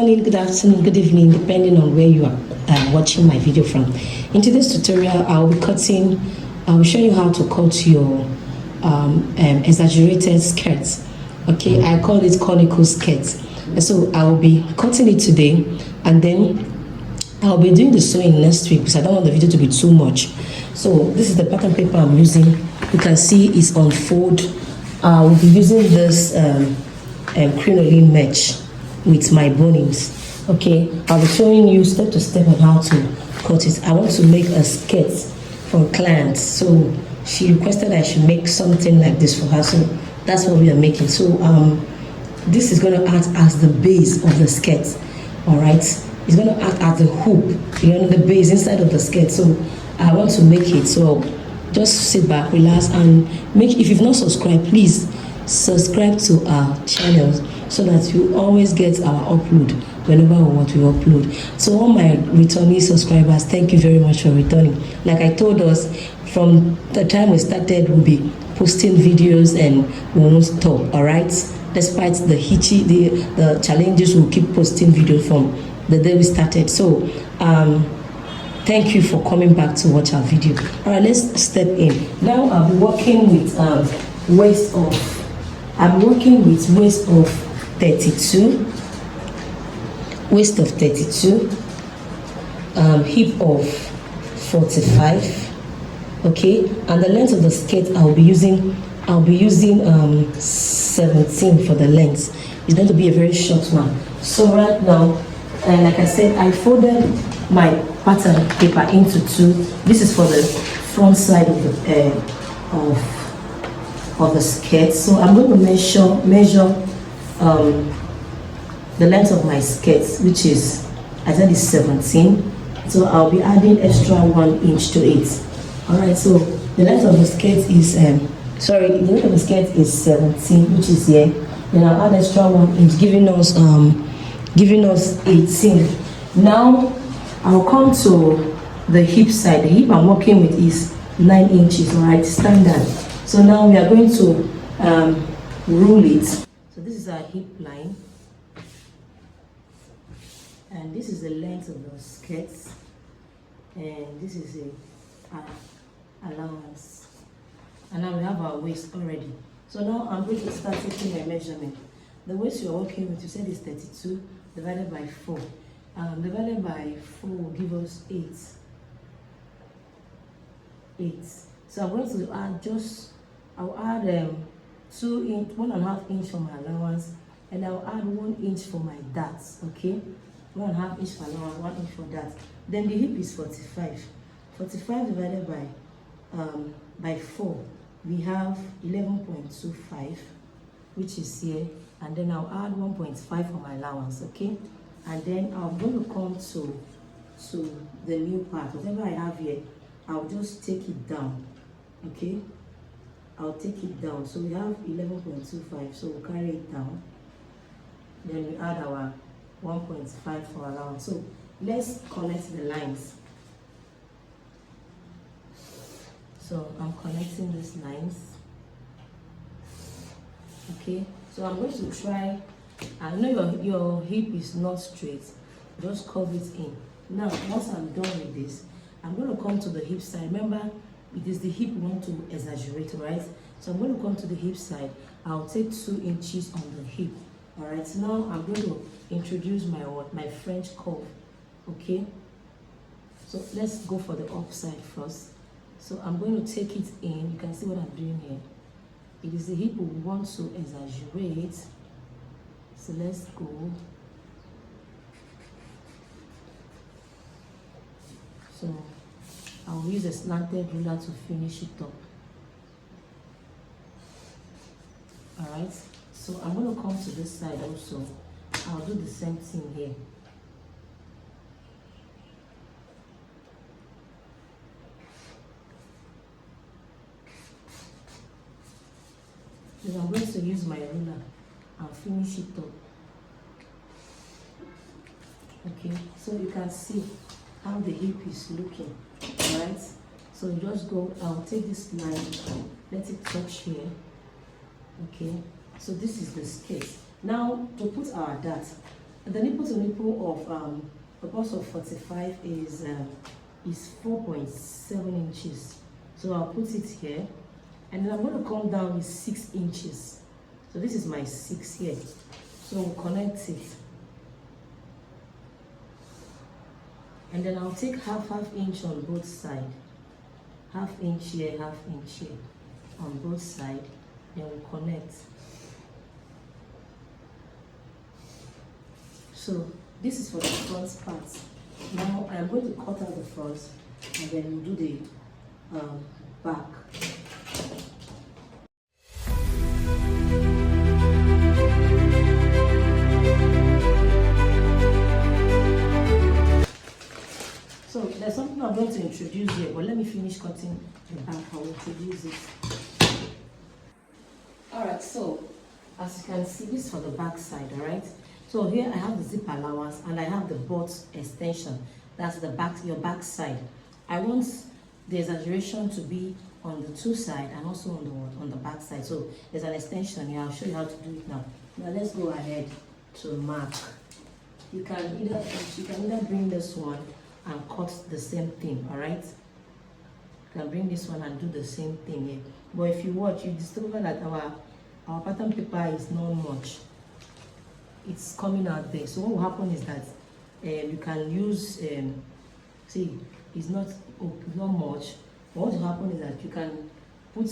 morning, good afternoon, good evening, depending on where you are watching my video from. In today's tutorial, I'll show you how to cut your exaggerated skirts. Okay, I call it conical skirts. So I will be cutting it today, and then I'll be doing the sewing next week because I don't want the video to be too much. So this is the pattern paper I'm using. You can see it's on fold. I'll be using this crinoline mesh with my bonings. Okay, I'll be showing you step to step on how to cut it. I want to make a skirt for clients, so she requested I should make something like this for her. So that's what we are making. So this is going to act as the base of the skirt. All right, it's going to act as the hoop, the base inside of the skirt. So I want to make it. So just sit back, relax, and if you've not subscribed, please subscribe to our channel so that you always get our upload whenever we upload. So all my returning subscribers, thank you very much for returning. Like I told us, from the time we started, we'll be posting videos and we won't stop. All right, despite the challenges, we'll keep posting videos from the day we started. So thank you for coming back to watch our video. All right, let's step in. Now I'll be working with waist of 32, waist of 32, hip of 45. Okay, and the length of the skirt I'll be using 17 for the length. It's going to be a very short one. So right now, like I said, I folded my pattern paper into two. This is for the front side of the skirt. So I'm going to measure the length of my skirt, which is, I said, is 17. So I'll be adding extra 1 inch to it. All right, so the length of the skirt is the length of the skirt is 17, which is here. Then I'll add extra 1 inch, giving us 18. Now I'll come to the hip side. The hip I'm working with is 9 inches, all right, standard. So now we are going to rule it. So this is our hip line, and this is the length of the skirts, and this is a allowance. And now we have our waist already. So now I'm going to start taking my measurement. The waist you're working with, you said is 32 divided by 4. Divided by 4 will give us 8. So I'm going to add I'll add 1.5 inch for my allowance, and I'll add 1 inch for my darts. Okay, 1.5 inch for allowance, 1 inch for that. Then the hip is 45. 45 divided by 4, we have 11.25, which is here, and then I'll add 1.5 for my allowance. Okay, and then I'm going to come to the new part. Whatever I have here, I'll just take it down. Okay, I'll take it down. So we have 11.25, so we'll carry it down. Then we add our 1.5 for allowance. So let's connect the lines. So I'm connecting these lines. Okay, so I'm going to try. I know your hip is not straight, just curve it in. Now once I'm done with this, I'm going to come to the hip side. Remember, it is the hip we want to exaggerate, right? So I'm going to come to the hip side. I'll take 2 inches on the hip. All right, so now I'm going to introduce my French curve. Okay, so let's go for the upside first. So I'm going to take it in. You can see what I'm doing here. It is the hip we want to exaggerate. So let's go. So I'll use a slanted ruler to finish it up. All right, so I'm going to come to this side also. I'll do the same thing here. Then I'm going to use my ruler and finish it up. Okay, so you can see how the hip is looking. All right, so just go. I'll take this line, let it touch here. Okay, so this is the skirt. Now to put our dart, The nipple to nipple of a bust of 45 is 4.7 inches. So I'll put it here, and then I'm going to come down with 6 inches. So this is my 6 here. So we'll connect it. And then I'll take half inch on both sides. Half inch here, half inch here on both sides. Then we'll connect. So this is for the front part. Now I'm going to cut out the front, and then we'll do the back. So there's something I'm going to introduce here, but let me finish cutting the back. I'll introduce it. Alright, so as you can see, this is for the back side, alright? So here I have the zip allowance and I have the butt extension. That's the back, your back side. I want the exaggeration to be on the two sides and also on the back side. So there's an extension here. I'll show you how to do it now. Now let's go ahead to mark. You can either bring this one and cut the same thing, alright? You can bring this one and do the same thing here. But if you watch, you discover that our pattern paper is not much. It's coming out there. So what will happen is that you can use see, it's not much. But what will happen is that you can put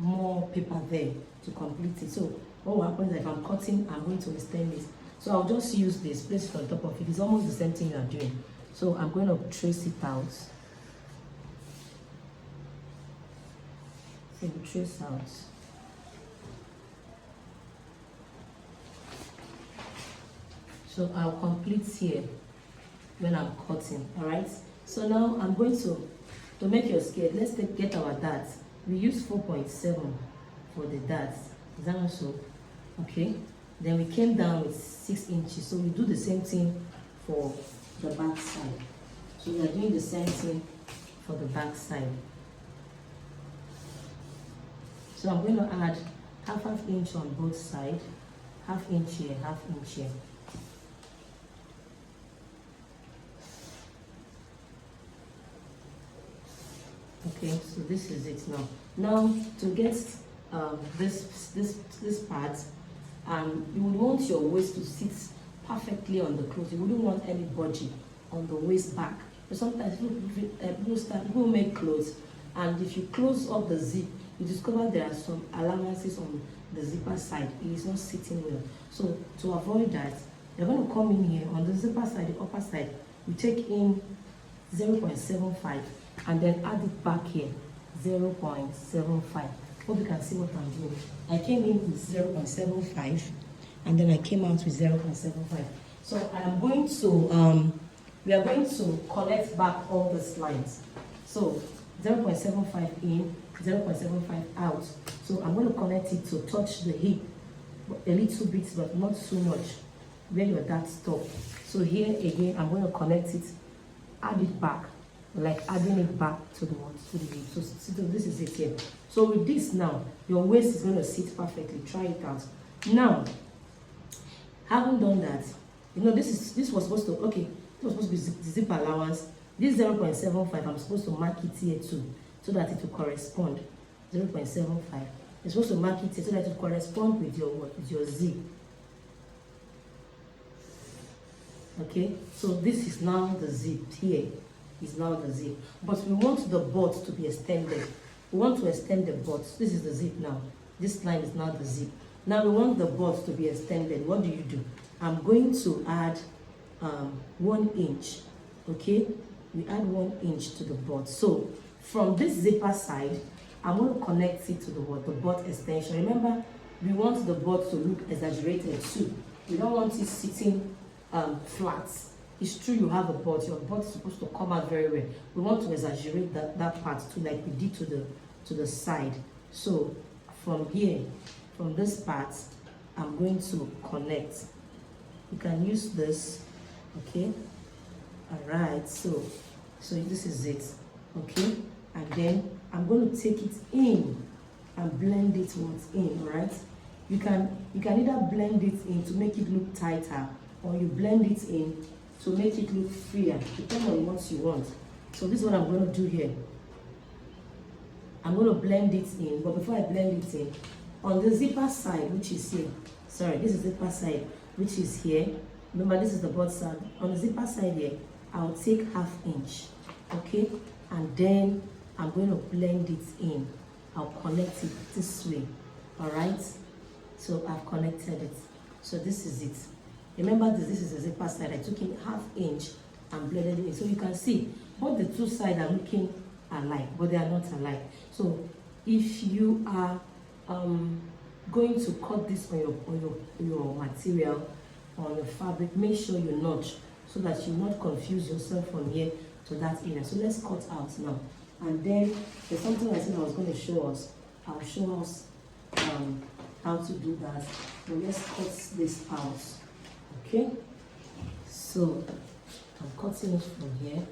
more paper there to complete it. So what will happen is that if I'm cutting, I'm going to extend this. So I'll just use this, place it on top of it. It's almost the same thing you're doing. So I'm going to trace it out. So trace out. So I'll complete here when I'm cutting, alright? So now I'm going to make your skirt, let's get our darts. We use 4.7 for the darts. Is that also? Okay. Then we came down with 6 inches. So we do the same thing for the back side. So we are doing the same thing for the back side. So I'm going to add half inch on both sides, half inch here, half inch here. Okay, so this is it now. Now to get this part, you would want your waist to sit perfectly on the clothes. You wouldn't want any budgie on the waist back. But sometimes people make clothes, and if you close up the zip, you discover there are some allowances on the zipper side. It is not sitting well. So to avoid that, you're going to come in here on the zipper side, the upper side. You take in 0.75 and then add it back here, 0.75. Hope you can see what I'm doing. I came in with 0.75 and then I came out with 0.75. So I am going to, we are going to connect back all these lines. So 0.75 in, 0.75 out. So I'm going to connect it to touch the hip a little bit, but not so much, where your dart stop. So here again, I'm going to connect it, add it back, like adding it back to the hip. So this is it here. So with this now, your waist is going to sit perfectly. Try it out. Now, having done that, you know, this was supposed to, okay, this was supposed to be the zip allowance. This 0.75, I'm supposed to mark it here too, so that it will correspond. 0.75. You're supposed to mark it here so that it will correspond with your what? With your zip. Okay, so this is now the zip here. Is now the zip. But we want the butt to be extended. We want to extend the butt. This is the zip now. This line is now the zip. Now we want the butt to be extended. What do? I'm going to add 1 inch. Okay, we add 1 inch to the butt. So from this zipper side, I'm going to connect it to the what? The butt extension. Remember, we want the butt to look exaggerated too. We don't want it sitting flat. It's true you have a butt, your butt is supposed to come out very well. We want to exaggerate that part too, like we did to the side. So from here, from this part, I'm going to connect. You can use this, okay? Alright, so this is it, okay? And then I'm going to take it in and blend it once in, alright? You can either blend it in to make it look tighter, or you blend it in to make it look freer, depending on what you want. So this is what I'm going to do here. I'm going to blend it in, but before I blend it in, on the zipper side, which is here, sorry, this is zipper side, which is here. Remember, this is the butt side. On the zipper side here, I'll take 1/2 inch, okay? And then I'm going to blend it in. I'll connect it this way, all right? So I've connected it. So this is it. Remember, this is the zipper side. I took in 1/2 inch and blended it in. So you can see both the two sides are looking alike, but they are not alike. So if you are going to cut this on your material, on your fabric, make sure you notch so that you not confuse yourself from here to that area. So let's cut out now. And then there's something I said I was going to show us. I'll show us how to do that. So let's cut this out. Okay, so I'm cutting it from here.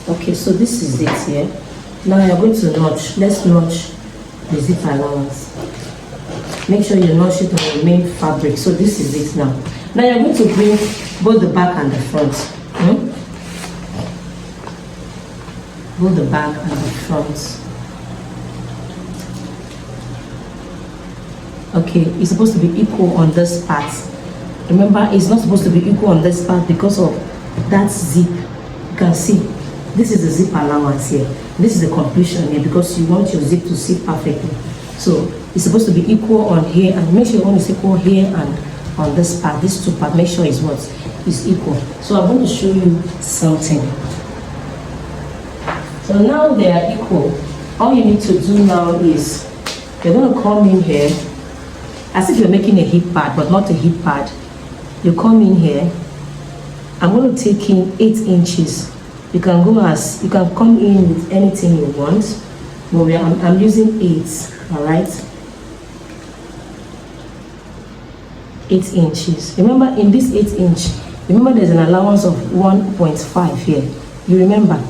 Okay, so this is it here. Now you're going to notch. Let's notch the zip allowance. Make sure you notch it on your main fabric. So this is it now. Now you're going to bring both the back and the front. Both the back and the front. Okay, it's supposed to be equal on this part. Remember, it's not supposed to be equal on this part because of that zip. You can see this is the zip allowance here. This is the completion here because you want your zip to sit perfectly. So it's supposed to be equal on here, and make sure your one is equal here and on this part. This two part, make sure is what is equal. So I'm going to show you something. So now they are equal. All you need to do now is you're going to come in here as if you're making a hip pad, but not a hip pad. You come in here. I'm going to take in 8 inches. You can come in with anything you want, but I'm using 8. All right, 8 inches. Remember, in this 8 inch, remember there's an allowance of 1.5 here. You remember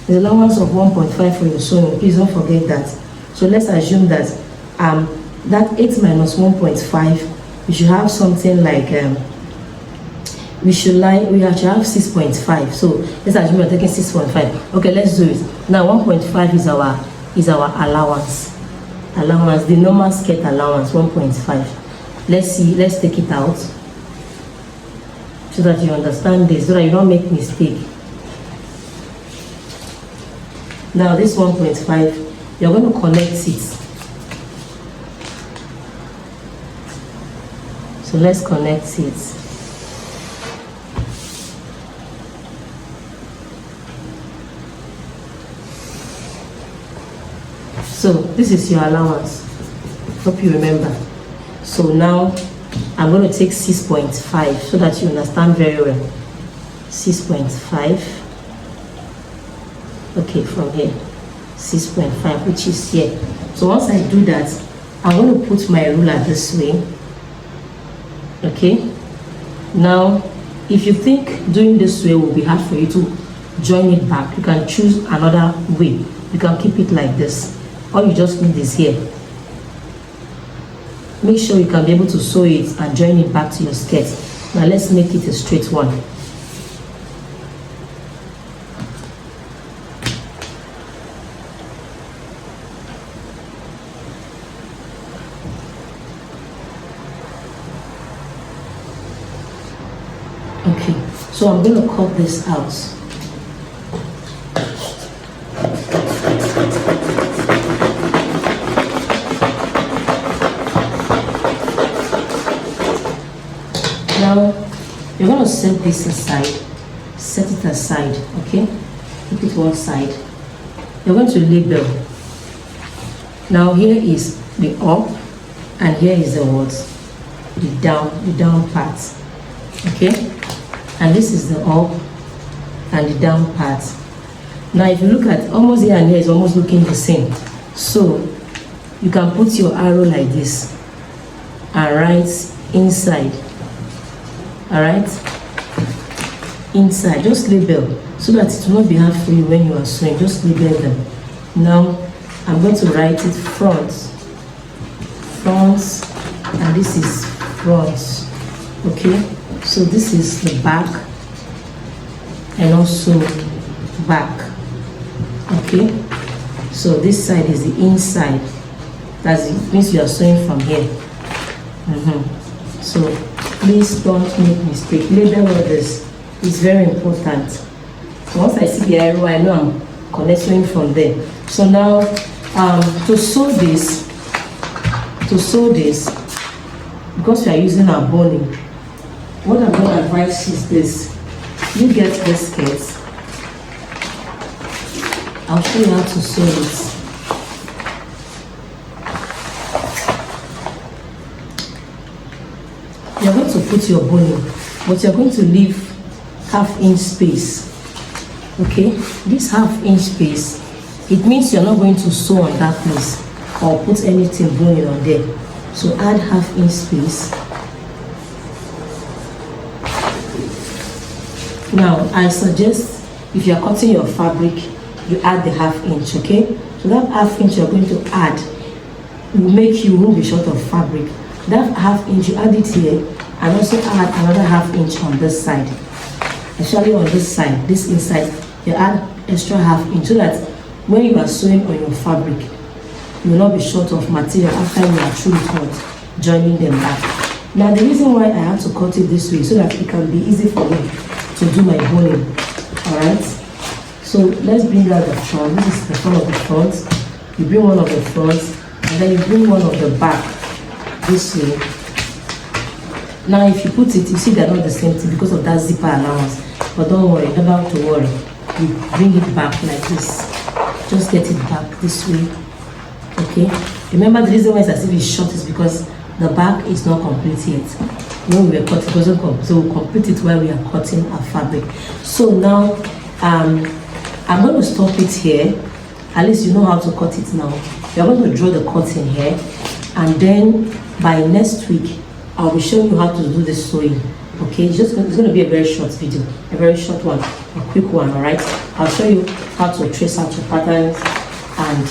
there's an allowance of 1.5 for your sewing. Please don't forget that. So let's assume that that 8 minus 1.5, you should have something like we should have 6.5. So let's assume we're taking 6.5. Okay, let's do it now. 1.5 is our allowance, the normal skirt allowance. 1.5. Let's take it out so that you understand this, so that you don't make mistake. Now this 1.5, you're going to connect it. So let's connect it. So this is your allowance. Hope you remember. So now I'm going to take 6.5 so that you understand very well. 6.5. Okay, from here 6.5, which is here. So once I do that, I'm going to put my ruler this way. Okay, now if you think doing this way will be hard for you to join it back, you can choose another way. You can keep it like this. All you just need is here. Make sure you can be able to sew it and join it back to your skirt. Now let's make it a straight one. Okay, so I'm going to cut this out. Now you're going to set this aside, set it aside, okay? Keep it one side. You're going to label. Now here is the up and here is the what? The down part, okay? And this is the up and the down part. Now if you look at almost here and here, it's almost looking the same. So you can put your arrow like this and write inside. All right, inside. Just label so that it will not be hard for you when you are sewing. Just label them. Now I'm going to write it front, and this is front. Okay, so this is the back and also back. Okay, so this side is the inside. It means you are sewing from here. So please don't make mistake. Label all this. It's very important. So once I see the arrow, I know I'm connecting from there. So now to sew this, because we are using our boning, what I'm going to advise is this. You get this skirt. I'll show you how to sew it. You're going to put your boning, but you're going to leave half-inch space. Okay, this half-inch space, it means you're not going to sew on that place or put anything boning on there. So add half-inch space. Now I suggest if you're cutting your fabric, you add the half-inch. Okay, so that half-inch you're going to add will make you won't be short of fabric. That half-inch you add it here, and also add another half-inch on this side. Actually on this side, this inside, you add extra half-inch so that when you are sewing on your fabric, you will not be short of material after you are through with joining them back. Now the reason why I have to cut it this way so that it can be easy for me to do my boning. Alright, so let's bring out the front. This is the front of the front. You bring one of the fronts and then you bring one of the back this way. Now if you put it, you see they're not the same thing because of that zipper allowance, but don't worry, never have to worry. You bring it back like this. Just get it back this way. Okay, remember the reason why it's as if it's short is because the back is not complete yet. When we were cutting, it wasn't complete, so we'll complete it while we are cutting our fabric. So now I'm going to stop it here. At least you know how to cut it now. You're going to draw the cutting here, and then by next week I'll be showing you how to do this sewing. Okay, it's going to be a very short video, a very short one, a quick one. All right, I'll show you how to trace out your patterns and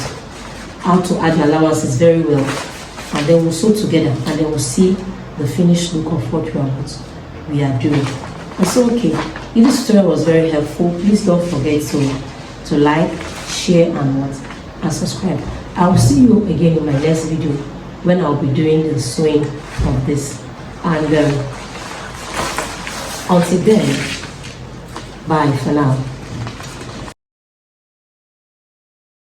how to add your allowances very well, and then we'll sew together, and then we'll see the finished look of what we are doing. And so, okay, if this tutorial was very helpful, please don't forget to like, share, and subscribe. I'll see you again in my next video when I'll be doing the sewing of this. And until then, bye for now.